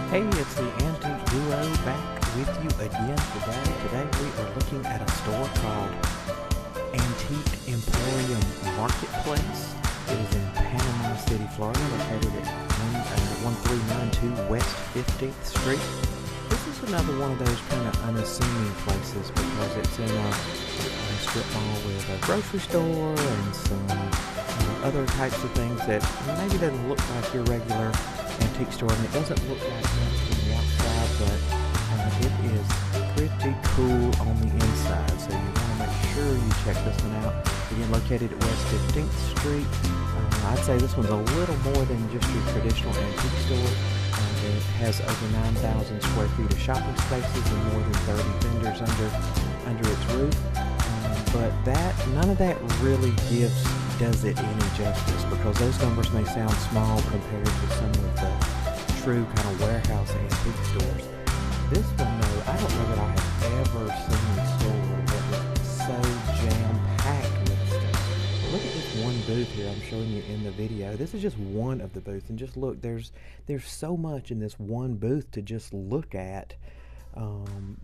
Hey, it's the Antique Duo back with you again today. Today we are looking at a store called Antique Emporium Marketplace. It is in Panama City, Florida, located at 1392 West 15th Street. This is another one of those kind of unassuming places because it's in a strip mall with a grocery store and some other types of things that maybe doesn't look like your regular antique store, and it doesn't look like much from the outside, but it is pretty cool on the inside, so you want to make sure you check this one out. Again, located at West 15th Street. I'd say this one's a little more than just your traditional antique store. It has over 9,000 square feet of shopping spaces and more than 30 vendors under its roof. But none of that really does it any justice, because those numbers may sound small compared to some of the true kind of warehouse antique stores. This one, though, I don't know that I have ever seen a store that was so jam-packed with stuff. Look at this one booth here I'm showing you in the video. This is just one of the booths, and just look, there's so much in this one booth to just look at.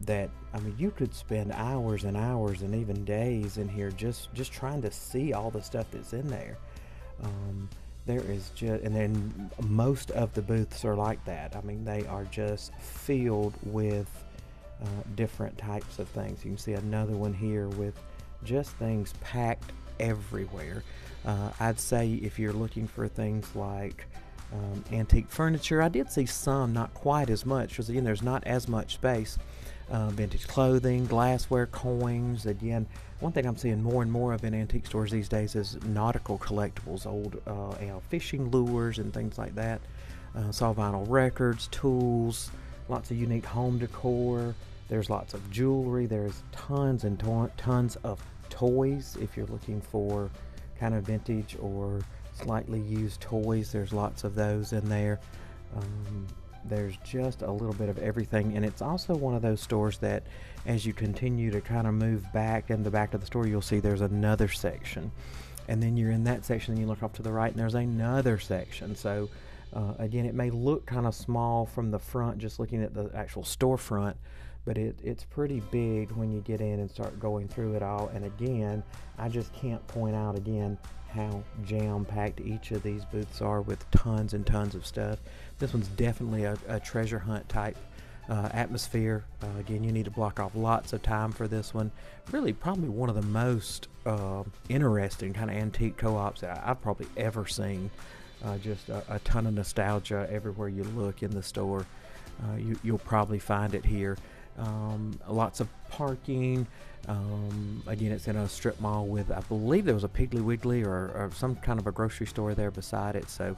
That, I mean, you could spend hours and hours and even days in here just trying to see all the stuff that's in there. There is just, and then most of the booths are like that. I mean, they are just filled with different types of things. You can see another one here with just things packed everywhere. I'd say if you're looking for things like antique furniture, I did see some, not quite as much, because again, there's not as much space. Vintage clothing, glassware, coins. Again, one thing I'm seeing more and more of in antique stores these days is nautical collectibles, old fishing lures and things like that. Saw vinyl records, tools, lots of unique home decor. There's lots of jewelry. There's tons and tons of toys. If you're looking for kind of vintage or slightly used toys, there's lots of those in there. There's just a little bit of everything, and it's also one of those stores that as you continue to kind of move back in the back of the store, you'll see there's another section, and then you're in that section and you look off to the right and there's another section. So again, it may look kind of small from the front just looking at the actual storefront, but it's pretty big when you get in and start going through it all. And again, I just can't point out again how jam-packed each of these booths are with tons and tons of stuff. This one's definitely a treasure hunt type atmosphere. Again, you need to block off lots of time for this one. Really, probably one of the most interesting kind of antique co-ops that I've probably ever seen. Just a ton of nostalgia everywhere you look in the store. You'll probably find it here. Lots of parking. Again, it's in a strip mall with, I believe there was a Piggly Wiggly or some kind of a grocery store there beside it. So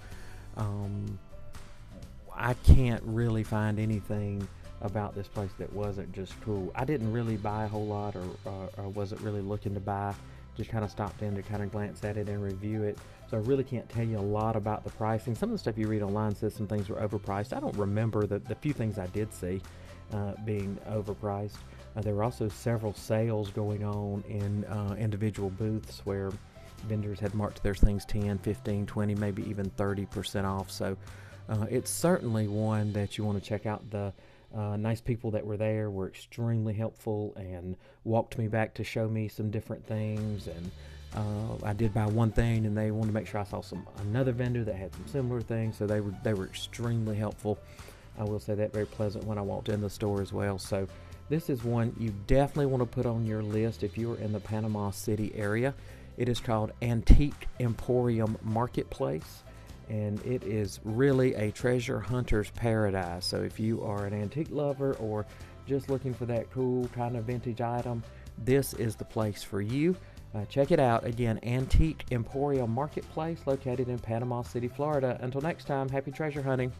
I can't really find anything about this place that wasn't just cool. I didn't really buy a whole lot or wasn't really looking to buy. Just kind of stopped in to kind of glance at it and review it. So I really can't tell you a lot about the pricing. Some of the stuff you read online says some things were overpriced. I don't remember the few things I did see being overpriced. There were also several sales going on in individual booths where vendors had marked their things 10, 15, 20, maybe even 30% off. So it's certainly one that you want to check out. The nice people that were there were extremely helpful and walked me back to show me some different things. And I did buy one thing, and they wanted to make sure I saw another vendor that had some similar things. So they were extremely helpful. I will say that, very pleasant when I walked in the store as well. So this is one you definitely want to put on your list if you are in the Panama City area. It is called Antique Emporium Marketplace, and it is really a treasure hunter's paradise. So if you are an antique lover or just looking for that cool kind of vintage item, this is the place for you. Check it out. Again, Antique Emporium Marketplace, located in Panama City, Florida. Until next time, happy treasure hunting.